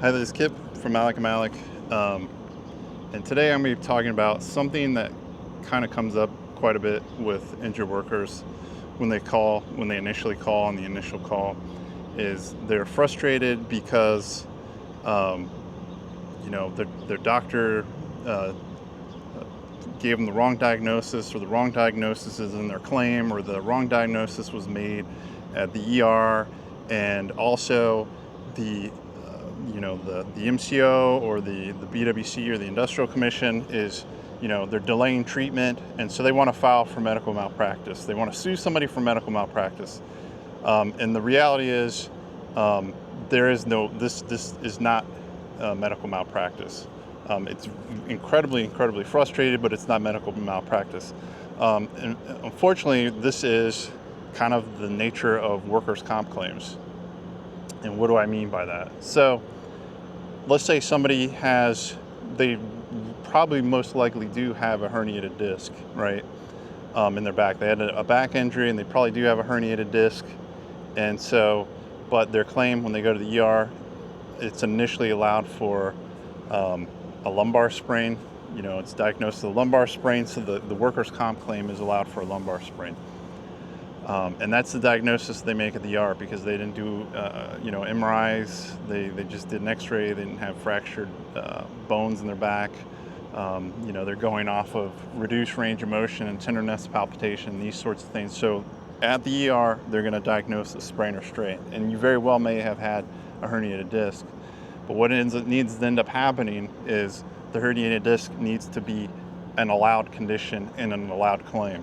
Hi, this is Kip from Malik & Malik, and today I'm going to be talking about something that kind of comes up quite a bit with injured workers when they initially call on the initial call, is they're frustrated because their doctor gave them the wrong diagnosis, or the wrong diagnosis is in their claim, or the wrong diagnosis was made at the ER, and also the MCO or the BWC or the Industrial Commission is, they're delaying treatment, and so they want to file for medical malpractice. They want to sue somebody for medical malpractice, and the reality is, this is not medical malpractice. It's incredibly frustrated, but it's not medical malpractice. And unfortunately, this is kind of the nature of workers' comp claims. And what do I mean by that? So let's say somebody they probably most likely do have a herniated disc, right, in their back. They had a back injury, and they probably do have a herniated disc. And so, but their claim when they go to the ER, it's initially allowed for a lumbar sprain. It's diagnosed as a lumbar sprain, so the workers' comp claim is allowed for a lumbar sprain. And that's the diagnosis they make at the ER, because they didn't do, MRIs. They just did an X-ray. They didn't have fractured bones in their back. They're going off of reduced range of motion and tenderness, palpitation, these sorts of things. So at the ER, they're going to diagnose a sprain or strain, and you very well may have had a herniated disc. But what needs to end up happening is the herniated disc needs to be an allowed condition and an allowed claim.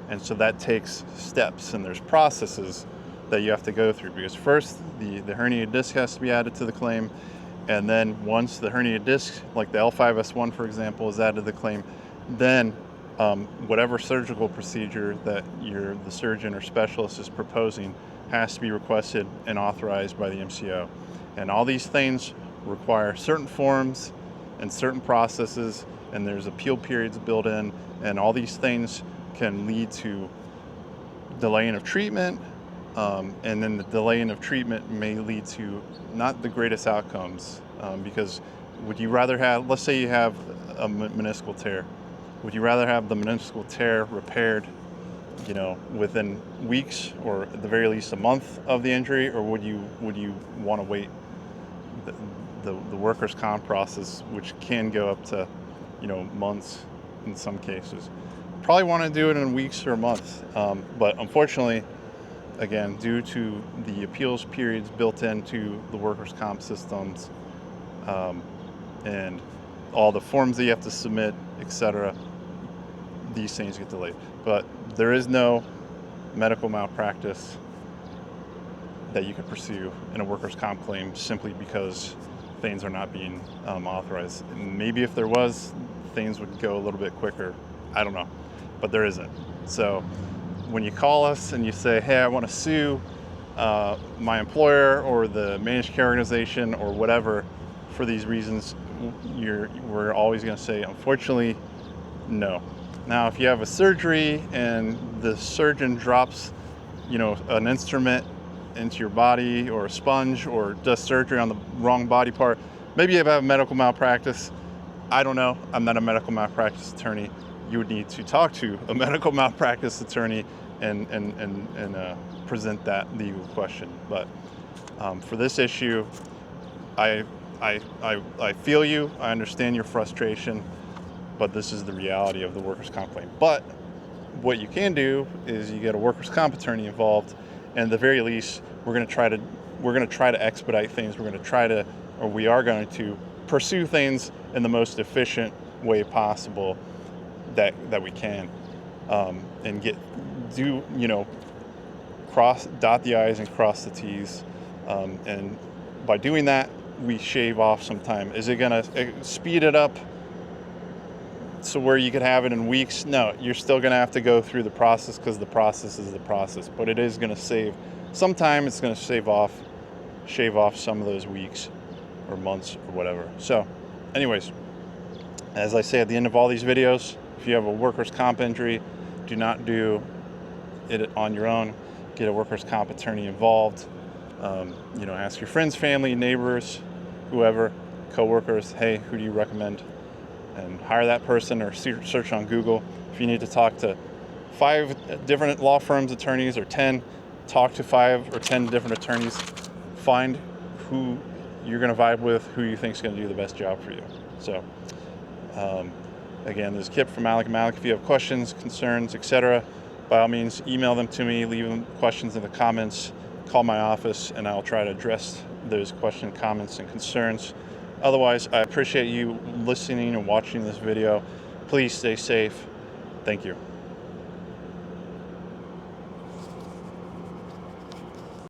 And so that takes steps, and there's processes that you have to go through, because first the herniated disc has to be added to the claim, and then once the herniated disc, like the L5S1 for example, is added to the claim, then whatever surgical procedure that the surgeon or specialist is proposing has to be requested and authorized by the MCO. And all these things require certain forms and certain processes, and there's appeal periods built in, and all these things can lead to delaying of treatment, and then the delaying of treatment may lead to not the greatest outcomes, because would you rather have, let's say you have a meniscal tear, would you rather have the meniscal tear repaired within weeks, or at the very least a month of the injury, or would you want to wait the workers' comp process, which can go up to months in some cases? Probably want to do it in weeks or months, but unfortunately, again, due to the appeals periods built into the workers' comp systems, and all the forms that you have to submit, etc., these things get delayed. But there is no medical malpractice that you could pursue in a workers' comp claim simply because things are not being authorized. And maybe if there was, things would go a little bit quicker. I don't know, but there isn't. So when you call us and you say, hey, I want to sue my employer or the managed care organization or whatever for these reasons, we're always going to say, unfortunately, no. Now, if you have a surgery and the surgeon drops, an instrument into your body, or a sponge, or does surgery on the wrong body part, maybe you have a medical malpractice. I don't know. I'm not a medical malpractice attorney. You would need to talk to a medical malpractice attorney and present that legal question. But for this issue, I feel you. I understand your frustration, but this is the reality of the workers' comp claim. But what you can do is you get a workers' comp attorney involved, and at the very least, we're going to try to expedite things. We are going to pursue things in the most efficient way possible that we can, and dot the I's and cross the T's, and by doing that, we shave off some time. Is it going to speed it up so where you could have it in weeks? No, you're still going to have to go through the process, because the process is the process, but it is going to save some time. It's going to shave off some of those weeks or months or whatever. So anyways, as I say at the end of all these videos, if you have a workers' comp injury, do not do it on your own. Get a workers' comp attorney involved. Ask your friends, family, neighbors, whoever, coworkers, hey, who do you recommend? And hire that person, or search on Google. If you need to talk to 5 different law firms, attorneys, or 10, talk to 5 or 10 different attorneys. Find who you're going to vibe with, who you think is going to do the best job for you. So, again, this is Kip from Malik & Malik. If you have questions, concerns, etc., by all means, email them to me, leave them questions in the comments, call my office, and I'll try to address those questions, comments, and concerns. Otherwise, I appreciate you listening and watching this video. Please stay safe. Thank you.